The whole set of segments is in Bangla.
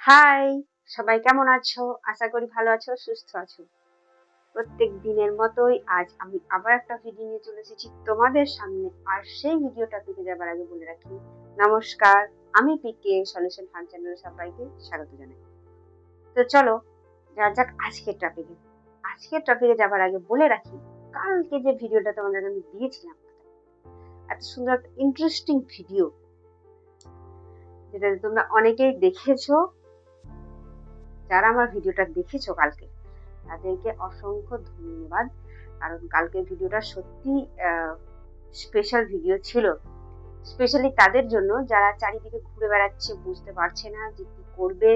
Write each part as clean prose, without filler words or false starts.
হাই, সবাই কেমন আছো? আশা করি ভালো আছো, সুস্থ আছো। প্রত্যেক দিনের মতোই আজ আমি আবার একটা ভিডিও নিয়ে চলে এসেছি তোমাদের সামনে। আর সেই ভিডিওটা থেকে যাবার আগে বলে রাখি, নমস্কার, আমি পিকে সলিউশন ফান্ড চ্যানেলে সবাইকে স্বাগত জানাই। তো চলো যাওয়া যাক আজকের টপিকে। আজকের টপিকে যাবার আগে বলে রাখি, কালকে যে ভিডিওটা তোমাদের আমি দিয়েছিলাম, এত সুন্দর একটা ইন্টারেস্টিং ভিডিও, যেটা তোমরা অনেকেই দেখেছো। যারা আমার ভিডিওটা দেখেছো কালকে, তাদেরকে অসংখ্য ধন্যবাদ। কারণ কালকের ভিডিওটা সত্যি স্পেশাল ভিডিও ছিল, স্পেশালি তাদের জন্য যারা চারিদিকে ঘুরে বেড়াচ্ছে, বুঝতে পারছে না যে কি করবে,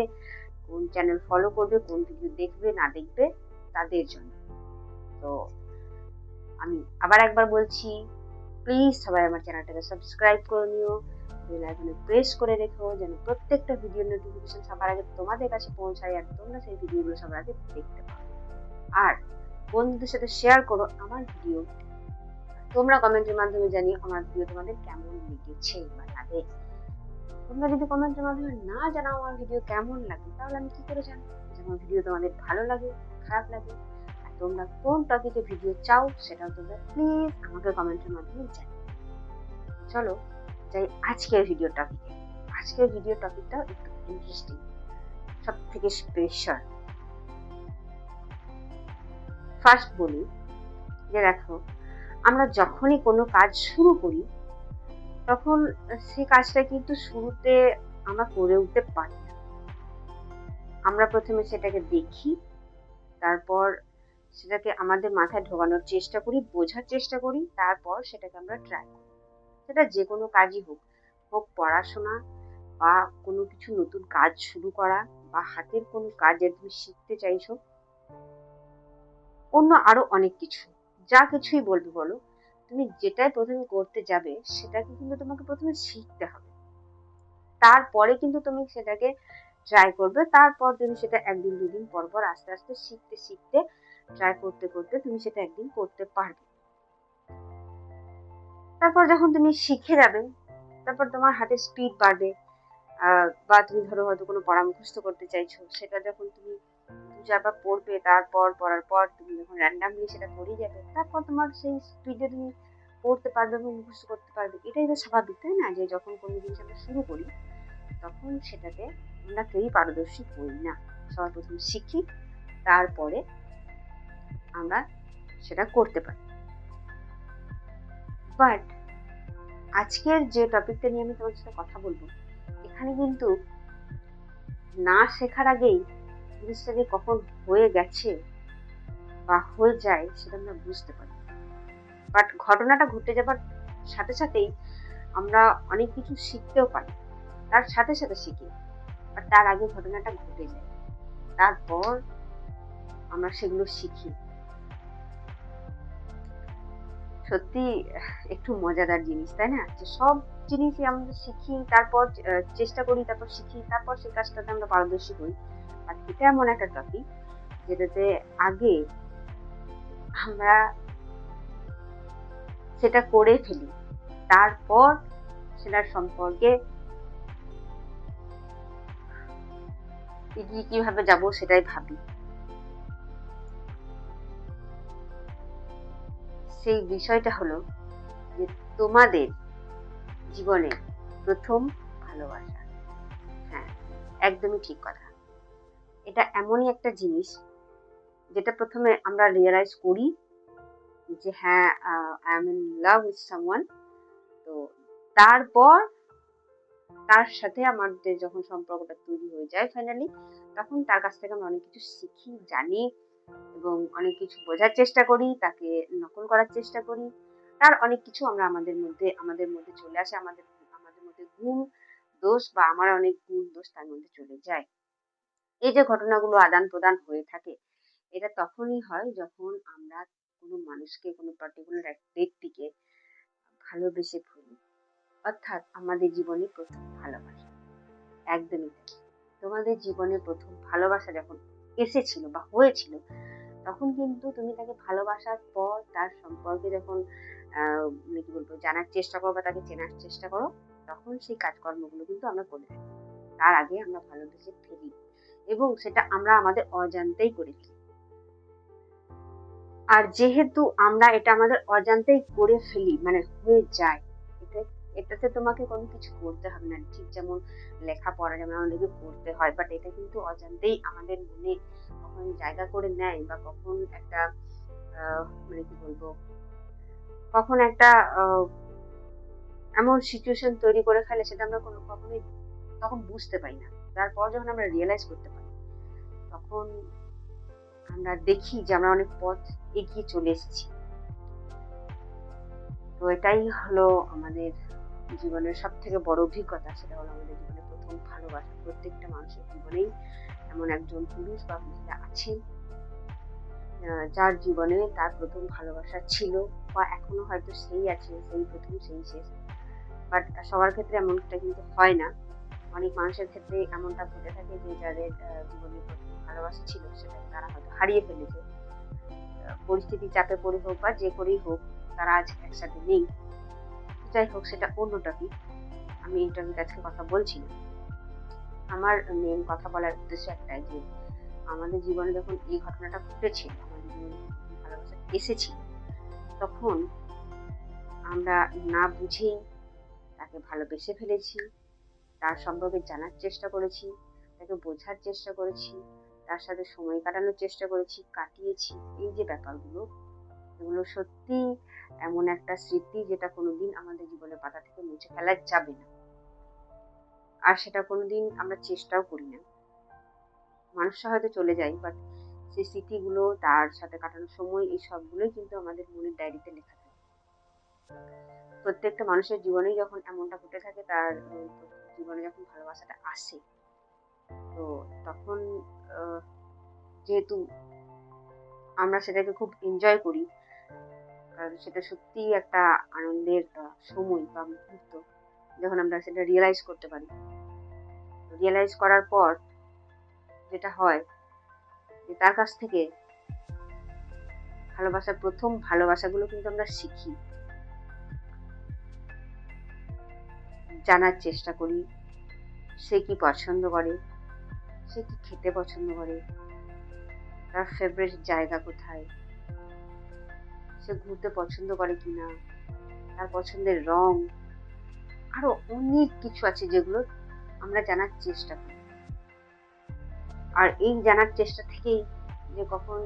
কোন চ্যানেল ফলো করবে, কোন ভিডিও দেখবে না দেখবে, তাদের জন্য। তো আমি আবার একবার বলছি, প্লিজ সবাই আমার চ্যানেলটাকে সাবস্ক্রাইব করে নিও, বেল আইকনে প্রেস করে রেখো, যেন প্রত্যেকটা ভিডিওর নোটিফিকেশন সবার আগে তোমাদের কাছে পৌঁছায় আর তোমরা সেই ভিডিওগুলো সবার আগে দেখতে পাও। আর বন্ধুদের সাথে শেয়ার করো আমার ভিডিও। তোমরা কমেন্টের মাধ্যমে জানিও আমার ভিডিও তোমাদের কেমন লেগেছে বা লাগে। তোমরা যদি কমেন্টের মাধ্যমে না জানাও আমার ভিডিও কেমন লাগে, তাহলে আমি কি করে জানবো যে আমার ভিডিও তোমাদের ভালো লাগে, খারাপ লাগে? আর তোমরা কোন টপিকে ভিডিও চাও সেটাও তোমরা প্লিজ আমাকে কমেন্টের মাধ্যমে জানিও। চলো যাই আজকের ভিডিও টপিকে। আজকের ভিডিও টপিকটা একটু ইন্টারেস্টিং, সব থেকে স্পেশাল। ফার্স্ট বলি যে দেখো, আমরা যখনই কোনো কাজ শুরু করি, তখন সেই কাজটা কিন্তু শুরুতে আমরা করে উঠতে পারি না। আমরা প্রথমে সেটাকে দেখি, তারপর সেটাকে আমাদের মাথায় ঢোকানোর চেষ্টা করি, বোঝার চেষ্টা করি, তারপর সেটাকে আমরা ট্রাই করি। সেটা যে কোনো কাজই হোক, হোক পড়াশোনা বা কোনো কিছু নতুন কাজ শুরু করা, বা হাতের কোনো কাজ যে তুমি শিখতে চাইছো, অন্য আরো অনেক কিছু, যা কিছুই বলবে বলো, তুমি যেটাই প্রথমে করতে যাবে সেটাকে কিন্তু তোমাকে প্রথমে শিখতে হবে। তারপরে কিন্তু তুমি সেটাকে ট্রাই করবে, তারপর তুমি সেটা একদিন দুদিন পর পর আস্তে আস্তে শিখতে শিখতে, ট্রাই করতে করতে তুমি সেটা একদিন করতে পারবে। তারপর যখন তুমি শিখে যাবে, তারপর তোমার হাতে স্পিড বাড়বে। বা তুমি ধরো হয়তো কোনো পড়া মুখস্থ করতে চাইছো, সেটা যখন তুমি দু চারবার পড়বে, তারপর পড়ার পর তুমি যখন র্যান্ডামলি সেটা করে যাবে, তারপর তোমার সেই স্পিডে তুমি পড়তে পারবে এবং মুখস্থ করতে পারবে। এটাই তো স্বাভাবিক, তাই না? যে যখন কোনো জিনিস আমরা শুরু করি, তখন সেটাতে আমরা কেউই পারদর্শী হই না, সবার প্রথম শিখি, তারপরে আমরা সেটা করতে পারি। বাট আজকের যে টপিকটা নিয়ে আমি তোমার সাথে কথা বলবো, এখানে কিন্তু না শেখার আগেই জিনিসটা যে কখন হয়ে গেছে বা হয়ে যায় সেটা আমরা বুঝতে পারি। বাট ঘটনাটা ঘটে যাবার সাথে সাথেই আমরা অনেক কিছু শিখতেও পারি, তার সাথে সাথে শিখি, আর তার আগে ঘটনাটা ঘটে যায়, তারপর আমরা সেগুলো শিখি। সত্যি একটু মজাদার জিনিস, তাই না? যে সব জিনিসই আমরা শিখি, তারপর চেষ্টা করি, তারপর শিখি, তারপর সেই কাজটাতে আমরা পারদর্শী হই। আর এটা এমন একটা টপিক যেটাতে আগে আমরা সেটা করে ফেলি, তারপর সেটার সম্পর্কে এগিয়ে কিভাবে যাব সেটাই ভাবি। সেই বিষয়টা হলো যে তোমাদের জীবনে প্রথম ভালোবাসা। হ্যাঁ, একদমই ঠিক কথা। এটা এমনই একটা জিনিস যেটা প্রথমে আমরা রিয়েলাইজ করি যে হ্যাঁ, I am in love with someone. তো তারপর তার সাথে আমাদের যখন সম্পর্কটা তৈরি হয়ে যায় ফাইনালি, তখন তার কাছ থেকে আমরা অনেক কিছু শিখি, জানি, এবং অনেক কিছু বোঝার চেষ্টা করি, তাকে নকল করার চেষ্টা করি। তার অনেক কিছু আমরা আমাদের মধ্যে চলে আসে, আমাদের আমাদের মধ্যে গুণ দোষ, বা আমার অনেক গুণ দোষ তার মধ্যে চলে যায়। এই যে ঘটনাগুলো আদান প্রদান হয়ে থাকে, এটা তখনই হয় যখন আমরা কোনো মানুষকে, কোনো পার্টিকুলার এক ব্যক্তিকে ভালোবেসে ফেলি, অর্থাৎ আমাদের জীবনে প্রথম ভালোবাসা। একদমই তাই। তোমাদের জীবনে প্রথম ভালোবাসা যখন এসেছিল বা হয়েছিল, তখন কিন্তু তুমি তাকে ভালোবাসার পর তার সম্পর্কে যখন কি বলবো, জানার চেষ্টা করো বা তাকে চেনার চেষ্টা করো, তখন সেই কাজকর্মগুলো কিন্তু আমরা করে থাকি। তার আগে আমরা ভালোবেসে ফেলি, এবং সেটা আমরা আমাদের অজান্তেই করে ফেলি। আর যেহেতু আমরা এটা আমাদের অজান্তেই করে ফেলি, মানে হয়ে যায়, এটাতে তোমাকে কোনো কিছু করতে হবে না। ঠিক যেমন লেখাপড়া যেমন আমাদেরকে করতে হয়, বাট এটা কিন্তু অজান্তেই আমাদের মনে কখন জায়গা করে নেয়, বা কখন একটা মানে কি বলবো, কখন একটা এমন সিচুয়েশন তৈরি করে ফেলে, সেটা আমরা কখনোই তখন বুঝতে পারি না। তারপর যখন আমরা রিয়েলাইজ করতে পারি, তখন আমরা দেখি যে আমরা অনেক পথ এগিয়ে চলে এসেছি। তো এটাই হলো আমাদের জীবনের সব থেকে বড় অভিজ্ঞতা, সেটা হলো আমাদের জীবনের প্রথম ভালোবাসা। প্রত্যেকটা মানুষের জীবনেই এমন একজন পুরুষ বা মহিলা আছেন যার জীবনে তার প্রথম ভালোবাসা ছিল, বা এখনো হয়তো সেই আছে, সেই প্রথম সেই শেষ। বাট সবার ক্ষেত্রে এমনটা কিন্তু হয় না। অনেক মানুষের ক্ষেত্রে এমনটা ঘটে থাকে যে যাদের জীবনে প্রথম ভালোবাসা ছিল সেটাকে তারা হয়তো হারিয়ে ফেলেছে, পরিস্থিতি চাপে পড়ে হোক বা যে করেই হোক, তারা আজ একসাথে নেই। যাই হোক, সেটা অন্য টপিক। আমি এই টপিকে আজকে কথা বলছি না। আমার মেন কথা বলার উদ্দেশ্য একটাই, যে আমাদের জীবনে যখন এই ঘটনাটা ঘটেছিল, আমাদের জীবনে ভালোবাসা এসেছিল, তখন আমরা না বুঝেই তাকে ভালোবেসে ফেলেছি, তার সম্পর্কে জানার চেষ্টা করেছি, তাকে বোঝার চেষ্টা করেছি, তার সাথে সময় কাটানোর চেষ্টা করেছি, কাটিয়েছি। এই যে ব্যাপারগুলো, এগুলো সত্যি এমন একটা স্মৃতি যেটা কোনোদিন আমাদের জীবনের পাতা থেকে মুছে ফেলা যাবে না। আর সেটা কোনোদিন আমরা চেষ্টাও করি না। মানুষরা হয়তো চলে যায়, বাট সেই স্মৃতিগুলো, তার সাথে কাটানো সময়, এই সবগুলোই কিন্তু আমাদের মনের ডায়েরিতে লেখা থাকে। প্রত্যেকটা মানুষের জীবনেই যখন এমনটা ঘটে থাকে, তার জীবনে যখন ভালোবাসাটা আসে, তো তখন যেহেতু আমরা সেটাকে খুব এনজয় করি, কারণ সেটা সত্যিই একটা আনন্দের সময় বা মুহূর্ত, যখন আমরা সেটা রিয়েলাইজ করতে পারি। রিয়েলাইজ করার পর যেটা হয়, যে তার কাছ থেকে ভালোবাসার প্রথম ভালোবাসাগুলো কিন্তু আমরা শিখি, জানার চেষ্টা করি সে কি পছন্দ করে, সে কি খেতে পছন্দ করে, তার ফেভারিট জায়গা কোথায়, সে ঘুরতে পছন্দ করে কিনা, তার পছন্দের রং, আরো অনেক কিছু আছে যেগুলো আমরা জানার চেষ্টা করি। আর এই জানার চেষ্টা থেকেই যে কখন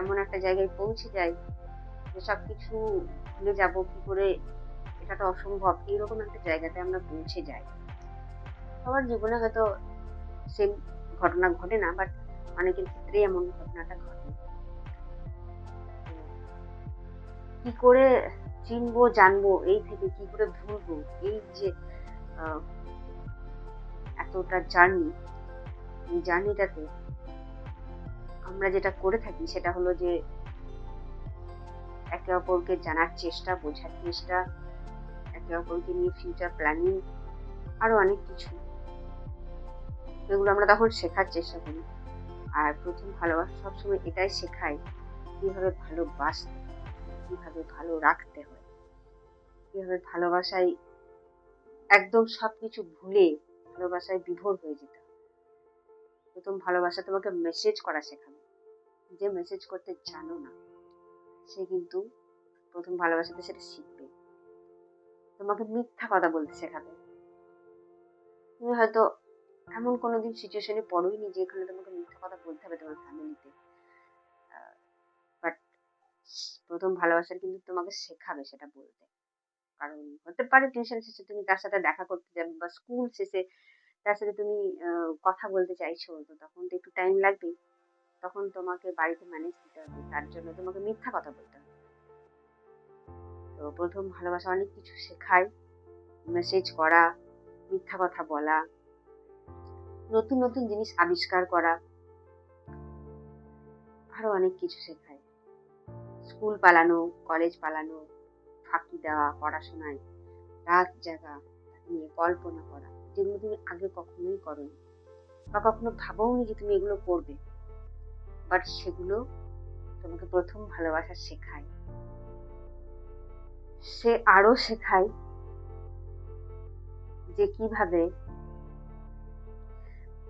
এমন একটা জায়গায় পৌঁছে যায় যে সবকিছু ভুলে যাব কি করে, এটা তো অসম্ভব, এইরকম একটা জায়গাতে আমরা পৌঁছে যাই। সবার জীবনে হয়তো সেম ঘটনা ঘটে না, বাট অনেকের ক্ষেত্রেই এমন ঘটনাটা ঘটে। কি করে চিনবো, জানবো, এই থেকে কি করে ভুলবো, এই যে এতটা জার্নি, এই জার্নিটাতে আমরা যেটা করে থাকি সেটা হলো যে একে অপরকে জানার চেষ্টা, বোঝার চেষ্টা, একে অপরকে নিয়ে ফিউচার প্ল্যানিং, আরো অনেক কিছু, যেগুলো আমরা তখন শেখার চেষ্টা করি। আর প্রথম ভালোবাসা সবসময় এটাই শেখায়, কিভাবে ভালোবাসতে, কিভাবে ভালো রাখতে হয়, কিভাবে ভালোবাসায় একদম সবকিছু ভুলে ভালোবাসায় বিভোর হয়ে যেতে হয়। প্রথম ভালোবাসা তোমাকে মেসেজ করা শেখাবে। যে মেসেজ করতে জানো না, সে কিন্তু প্রথম ভালোবাসাতে সেটা শিখবে। তোমাকে মিথ্যা কথা বলতে শেখাবে। তুমি হয়তো এমন কোনোদিন সিচুয়েশনে পড়োইনি যেখানে তোমাকে মিথ্যা কথা বলতে হবে তোমার ফ্যামিলিতে, বাট প্রথম ভালোবাসার কিন্তু তোমাকে শেখাবে সেটা বলতে। কারণ হতে পারে টিউশন শেষে তুমি তার সাথে দেখা করতে যাবে, বা স্কুল শেষে তার সাথে তুমি কথা বলতে চাইছো, তো তখন তো একটু টাইম লাগবেই। তখন তোমাকে বাড়িতে ম্যানেজ দিতে হবে, তার জন্য তোমাকে মিথ্যা কথা বলতে হবে। তো প্রথম ভালোবাসা অনেক কিছু শেখায়, মেসেজ করা, মিথ্যা কথা বলা, নতুন নতুন জিনিস আবিষ্কার করা, আরো অনেক কিছু শেখায়। স্কুল পালানো, কলেজ পালানো, ফাঁকি দেওয়া পড়াশোনায়, রাত জাগা নিয়ে কল্পনা করা, যেগুলো তুমি আগে কখনোই করোনি, বা কখনো ভাবোনি যে তুমি এগুলো করবে, বাট সেগুলো তোমাকে প্রথম ভালোবাসা শেখায়। সে আরো শেখায় যে কিভাবে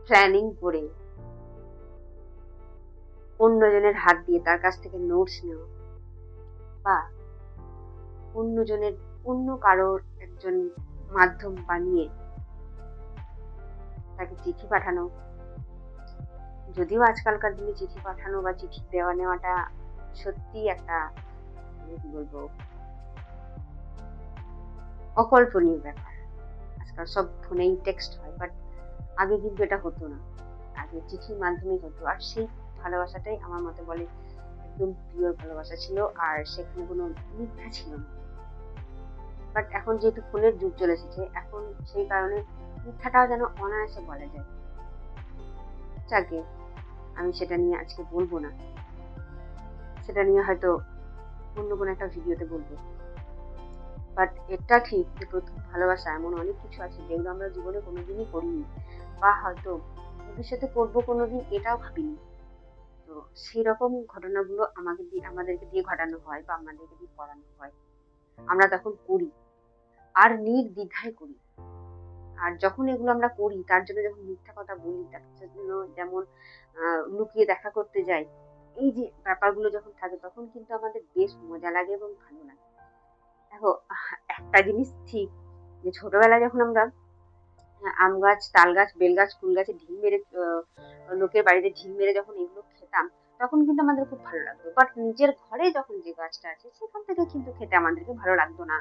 প্ল্যানিং করে অন্যজনের হাত দিয়ে তার কাছ থেকে নোটস নেওয়া, বা অন্য কারোর একজন মাধ্যম বানিয়ে তাকে চিঠি পাঠানো। যদিও আজকালকার দিনে চিঠি পাঠানো বা চিঠি দেওয়া নেওয়াটা সত্যি একটা, কি বলবো, অকল্পনীয় ব্যাপার। আজকাল সব ফোনেই টেক্সট হয়, বাট আগে কিন্তু এটা হতো না, আগে চিঠির মাধ্যমে হতো। আর সেই ভালোবাসাটাই আমার মতে বলে একদম পিওর ভালোবাসা ছিল, আর সেখানে কোনো মিথ্যা ছিল না। বাট এখন যেহেতু ফোনের যুগ চলে এসেছে, এখন সেই কারণে মিথ্যাটাও যেন অনায়াসে বলা যায়। যাকে আমি সেটা নিয়ে আজকে বলবো না, সেটা নিয়ে হয়তো অন্য কোনো একটা ভিডিওতে বলবো। বাট এটা ঠিক যে প্রথম ভালোবাসা এমন অনেক কিছু আছে যেগুলো আমরা জীবনে কোনোদিনই করিনি, বা হয়তো ভবিষ্যতে করবো কোনোদিন, এটাও ভাবিনি। তো সেই রকম ঘটনাগুলো আমাদেরকে দিয়ে ঘটানো হয় বা আমাদেরকে দিয়ে করানো হয়, আমরা তখন করি আর নির্দ্বিধায় করি। আর যখন এগুলো আমরা করি, তার জন্য যখন মিথ্যা কথা বলি, তার জন্য যেমন লুকিয়ে দেখা করতে যাই, এই যে ব্যাপারগুলো যখন থাকে, তখন কিন্তু আমাদের বেশ মজা লাগে এবং ভালো লাগে। দেখো, একটা জিনিস ঠিক যে ছোটবেলায় যখন আমরা আম গাছ, তাল গাছ, বেল গাছ, কুল গাছে ঢিল মেরে, লোকের বাড়িতে ঢিল মেরে যখন এগুলো খেতাম, তখন কিন্তু আমাদের খুব ভালো লাগতো। বাট নিজের ঘরে যখন যে গাছটা আছে, সেখান থেকে কিন্তু খেতে আমাদেরকে ভালো লাগতো না।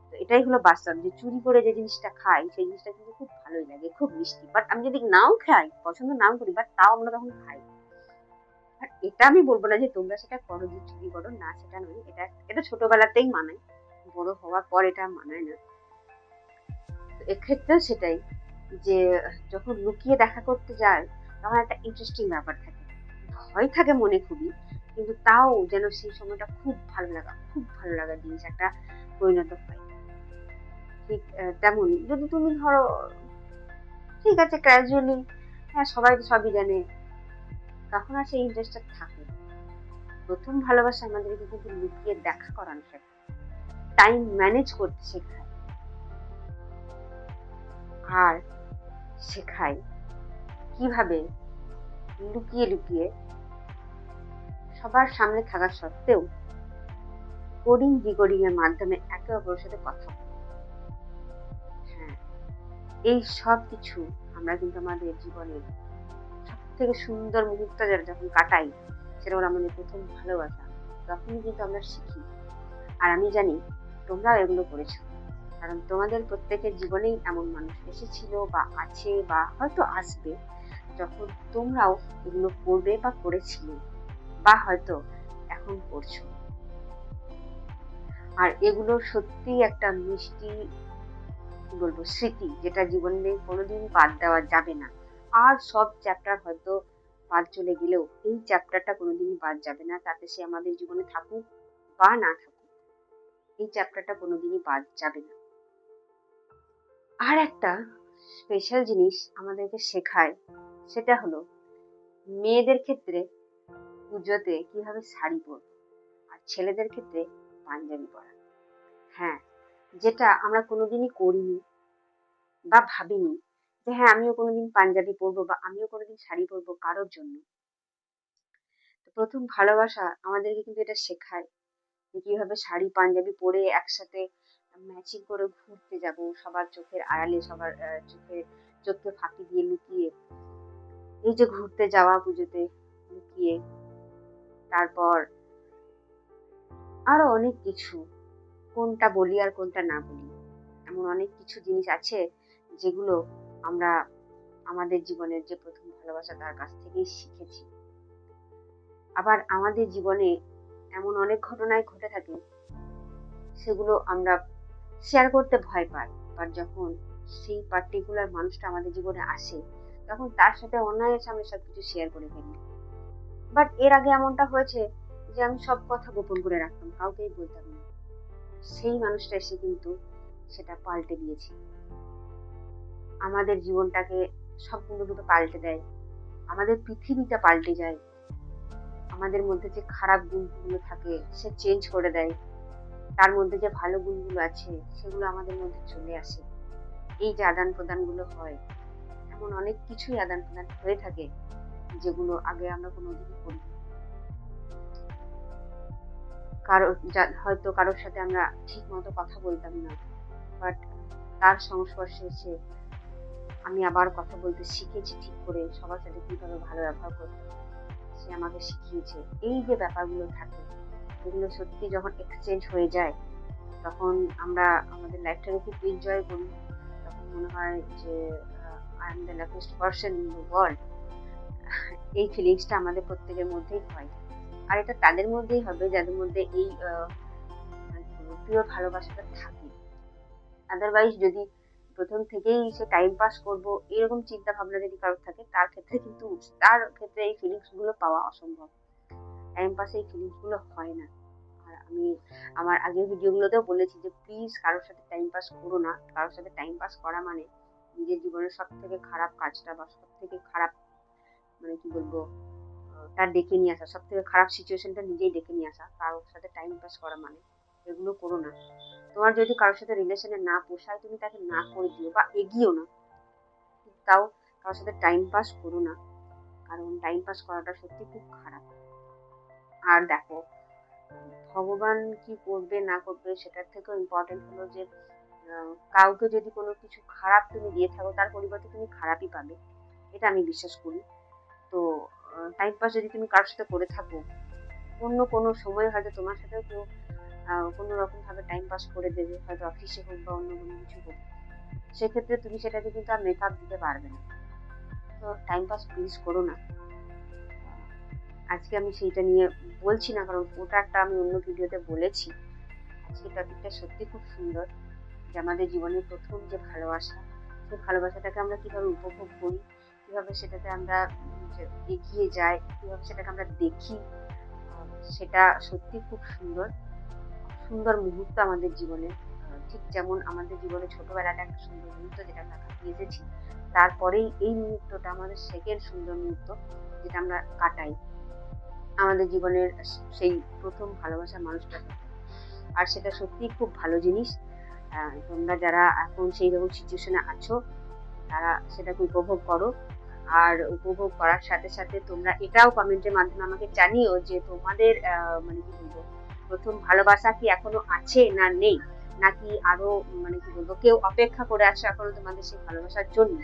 তো এটাই হলো বাস্তব, যে চুরি করে যে জিনিসটা খাই, সেই জিনিসটা কিন্তু খুব ভালোই লাগে, খুব মিষ্টি। বাট আমি যদি নাও খাই, পছন্দ নাও করি, বাট তাও আমরা তখন খাই। আর এটা আমি বলবো না যে তোমরা সেটা করো, যে চুরি করো, না সেটা নয়, এটা ছোটবেলাতেই মানায়, বড় হওয়ার পর এটা মানায় না। এক্ষেত্রেও সেটাই, যে যখন লুকিয়ে দেখা করতে যায়, তখন একটা ইন্টারেস্টিং ব্যাপার থাকে, ভয় থাকে মনে খুবই, কিন্তু তাও যেন সেই সময়টা খুব ভালো লাগা জিনিস একটা পরিণত হয়। ঠিক তেমনই যদি তুমি ধরো, ঠিক আছে, ক্যাজুয়ালি, হ্যাঁ সবাই তো সবই জানে, তখন আর সেই ইন্টারেস্টটা থাকে। প্রথম ভালোবাসা আমাদেরকে কিন্তু লুকিয়ে দেখা করানো শেখায়, টাইম ম্যানেজ করতে শেখায়, আর শেখায় কিভাবে লুকিয়ে লুকিয়ে সবার সামনে থাকা সত্ত্বেও কোডিং ডিকোডিং এর মাধ্যমে একে অপরের সাথে কথা বলে। হ্যাঁ, এই সব কিছু আমরা কিন্তু আমাদের জীবনের সব থেকে সুন্দর মুহূর্ত যখন কাটাই, সেটা হলো আমাদের প্রথম ভালোবাসা, তখনই কিন্তু আমরা শিখি। আর আমি জানি তোমরাও এগুলো করেছো, কারণ তোমাদের প্রত্যেকের জীবনেই এমন মানুষ এসেছিল বা আছে বা হয়তো আসবে, যখন তোমরাও এগুলো করবে বা করেছিলে, বা হয়তো এখন করছো। আর এগুলো সত্যি একটা মিষ্টি, কি বলবো, স্মৃতি, যেটা জীবনে কোনোদিন বাদ দেওয়া যাবে না। আর সব চ্যাপ্টার হয়তো বাদ চলে গেলেও এই চ্যাপ্টারটা কোনোদিনই বাদ যাবে না, তাতে সে আমাদের জীবনে থাকুক বা না থাকুক, এই চ্যাপ্টারটা কোনোদিনই বাদ যাবে না। আর একটা স্পেশাল জিনিস আমাদেরকে শেখায়, সেটা হলো মেয়েদের ক্ষেত্রে পুজোতে কিভাবে শাড়ি পরবো, আর ছেলেদের ক্ষেত্রে পাঞ্জাবি পরা। হ্যাঁ, যেটা আমরা কোনোদিনই করিনি বা ভাবিনি, যে হ্যাঁ আমিও কোনোদিন পাঞ্জাবি পরবো বা আমিও কোনোদিন শাড়ি পরবো কারোর জন্য। তো প্রথম ভালোবাসা আমাদেরকে কিন্তু এটা শেখায় যে কিভাবে শাড়ি পাঞ্জাবি পরে একসাথে ম্যাচিং করে ঘুরতে যাব, সবার চোখের আড়ালে, সবার চোখকে ফাঁকি দিয়ে লুকিয়ে, এই যে ঘুরতে যাওয়া পুজোতে লুকিয়ে, তারপর আরো অনেক কিছু, কোনটা বলি আর কোনটা না বলি, এমন অনেক কিছু জিনিস আছে যেগুলো আমরা আমাদের জীবনের যে প্রথম ভালোবাসা তার কাছ থেকেই শিখেছি। আবার আমাদের জীবনে এমন অনেক ঘটনায় ঘটে থাকে, সেগুলো আমরা শেয়ার করতে ভয় পাই। আর যখন সেই পার্টিকুলার মানুষটা আমাদের জীবনে আসে, তখন তার সাথে অনায়াসে আমি সবকিছু শেয়ার করে ফেলি। বাট এর আগে এমনটা হয়েছে যে আমি সব কথা গোপন করে রাখতাম, কাউকেই বলতাম না। সেই মানুষটা এসে কিন্তু সেটা পাল্টে দিয়েছে, আমাদের জীবনটাকে সম্পূর্ণরূপে পাল্টে দেয়, আমাদের পৃথিবীটা পাল্টে যায়, আমাদের মধ্যে যে খারাপ গুণগুলো থাকে সে চেঞ্জ করে দেয়, তার মধ্যে যে ভালো গুণগুলো আছে সেগুলো আমাদের মধ্যে চলে আসে। এই যে আদান প্রদান গুলো হয়, এমন অনেক কিছুই আদান প্রদান হয়ে থাকে যেগুলো আগে আমরা কোনোদিনই করি। হয়তো কারোর সাথে আমরা ঠিক মতো কথা বলতাম না, বাট তার সংস্পর্শে এসে আমি আবার কথা বলতে শিখেছি ঠিক করে, সবার সাথে কিভাবে ভালো ব্যবহার করতে হয় সে আমাকে শিখিয়েছে। এই যে ব্যাপারগুলো থাকে, এগুলো সত্যি যখন এক্সচেঞ্জ হয়ে যায় তখন আমরা আমাদের লাইফটাকে খুব এনজয় করি। তখন মনে হয় যে I am the luckiest person in the world. এই ফিলিংসটা আমাদের প্রত্যেকের মধ্যেই হয়, আর এটা তাদের মধ্যেই হবে যাদের মধ্যে এই প্রিয় ভালোবাসাটা থাকে। আদারওয়াইজ যদি প্রথম থেকেই সে টাইম পাস করবো এরকম চিন্তা ভাবনা যদি কারোর থাকে, তার ক্ষেত্রে এই ফিলিংস গুলো পাওয়া অসম্ভব। টাইম পাসে এই ফিলিংস গুলো হয় না। আর আমি আমার আগের ভিডিওগুলোতেও বলেছি যে প্লিজ কারোর সাথে টাইম পাস করো না। কারোর সাথে টাইম পাস করা মানে নিজের জীবনের সব থেকে খারাপ কাজটা বা সব থেকে খারাপ মানে কি বলবো তার ডেকে নিয়ে আসা, সব থেকে খারাপ সিচুয়েশনটা নিজেই ডেকে নিয়ে আসা। কারোর সাথে টাইম পাস করা মানে এগুলো করো না। তোমার যদি কারোর সাথে রিলেশনে না পোষায় তুমি তাকে না করে দিও বা এগিয়েও না, তাও কারোর সাথে টাইম পাস করো না, কারণ টাইম পাস করাটা সত্যি খুব খারাপ। আর দেখো, ভগবান কি করবে না করবে সেটার থেকেও ইম্পর্টেন্ট হলো যে কাউকে যদি কোনো কিছু খারাপ তুমি দিয়ে থাকো তার পরিবর্তে তুমি খারাপই পাবে, এটা আমি বিশ্বাস করি। তো টাইম পাস যদি তুমি কারোর সাথে করে থাকো, অন্য কোনো সময় হয়তো তোমার সাথেও কেউ কোনো রকম ভাবে টাইম পাস করে দেবে, হয়তো অফিসে হোক বা অন্য কোনো কিছু হোক, সেক্ষেত্রে তুমি সেটাকে কিন্তু আর মেকআপ দিতে পারবে না। তো টাইম পাস প্লিজ করো না। আজকে আমি সেইটা নিয়ে বলছি না, কারণ ওটা একটা আমি অন্য ভিডিওতে বলেছি। আজকে টপিকটা সত্যি খুব সুন্দর, যে আমাদের জীবনের প্রথম যে ভালোবাসা, সেই ভালোবাসাটাকে আমরা কিভাবে উপভোগ করি, কিভাবে সেটাতে আমরা এগিয়ে যাই, কিভাবে সেটাকে আমরা দেখি, সেটা সত্যি খুব সুন্দর সুন্দর মুহূর্ত আমাদের জীবনে। ঠিক যেমন আমাদের জীবনে ছোটবেলাটা একটা সুন্দর মুহূর্ত যেটা আমরা কাটিয়ে এসেছি, তারপরেই এই মুহূর্তটা আমাদের সেকেন্ড সুন্দর মুহূর্ত যেটা আমরা কাটাই আমাদের জীবনের সেই প্রথম ভালোবাসার মানুষটার সাথে। আর সেটা সত্যিই খুব ভালো জিনিস। তোমরা যারা এখন সেই রকম সিচুয়েশনে আছো তারা সেটাকে উপভোগ করো, আর উপভোগ করার সাথে সাথে তোমরা এটাও কমেন্টের মাধ্যমে আমাকে জানিও যে তোমাদের মানে কি বলবো প্রথম ভালোবাসা কি এখনো আছে না নেই, নাকি আরো মানে কি বলবো কেউ অপেক্ষা করে আছে এখনো তোমাদের সেই ভালোবাসার জন্য।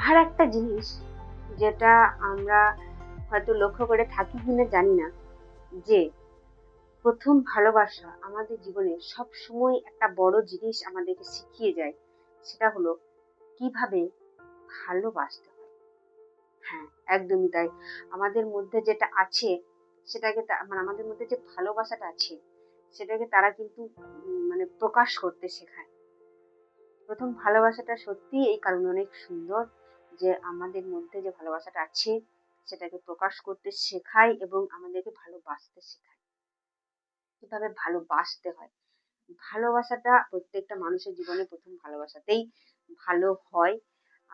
আর একটা জিনিস যেটা আমরা হয়তো লক্ষ্য করে থাকি কিনা জানি না, যে প্রথম ভালোবাসা আমাদের জীবনে সব সময় একটা বড় জিনিস আমাদেরকে শিখিয়ে যায়, সেটা হলো কিভাবে ভালোবাসতে হয়। হ্যাঁ, একদমই তাই। আমাদের মধ্যে যেটা আছে সেটাকে মানে আমাদের মধ্যে যে ভালোবাসাটা আছে সেটাকে তারা কিন্তু মানে প্রকাশ করতে শেখায়। প্রথম ভালোবাসাটা সত্যি এই কারণে অনেক সুন্দর যে আমাদের মধ্যে যে ভালোবাসাটা আছে সেটাকে প্রকাশ করতে শেখায় এবং আমাদেরকে ভালোবাসতে শেখায়। কিভাবে ভালোবাসতে হয়, ভালোবাসাটা প্রত্যেকটা মানুষের জীবনে প্রথম ভালোবাসাতেই ভালো হয়।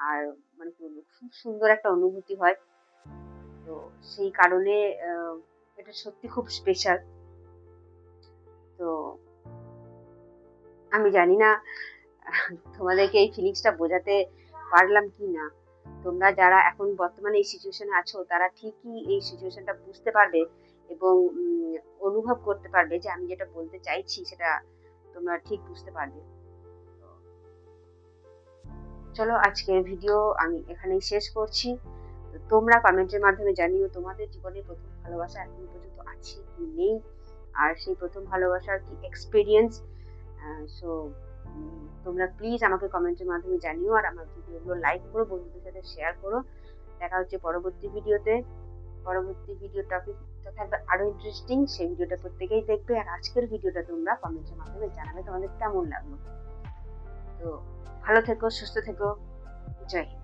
আর মানে কি বলবো খুব সুন্দর একটা অনুভূতি হয়। তো সেই কারণে এটা সত্যি খুব স্পেশাল। তো আমি জানি না তোমাদেরকে এই ফিলিংসটা বোঝাতে পারলাম কি না। তোমরা যারা এখন বর্তমানে এই সিচুয়েশনে আছো তারা ঠিকই এই সিচুয়েশনটা বুঝতে পারবে এবং অনুভব করতে পারবে যে আমি যেটা বলতে চাইছি সেটা তোমরা ঠিক বুঝতে পারবে। চলো আজকের ভিডিও আমি এখানেই শেষ করছি। তোমরা কমেন্টের মাধ্যমে জানিও তোমাদের জীবনে প্রথম ভালোবাসা এখনো পর্যন্ত আছে কি নেই, আর সেই প্রথম ভালোবাসার কি এক্সপিরিয়েন্স। সো তোমরা প্লিজ আমাকে কমেন্টের মাধ্যমে জানিও, আর আমার ভিডিওগুলো লাইক করো, বন্ধুদের সাথে শেয়ার করো। দেখা হচ্ছে পরবর্তী ভিডিওতে। পরবর্তী ভিডিও টপিকটা থাকবে আরো ইন্টারেস্টিং, সেই ভিডিওটা প্রত্যেকেই দেখবে। আর আজকের ভিডিওটা তোমরা কমেন্টের মাধ্যমে জানাবে তোমাদের কেমন লাগলো। তো ভালো থেকো, সুস্থ থেকো, জয় হিন্দ।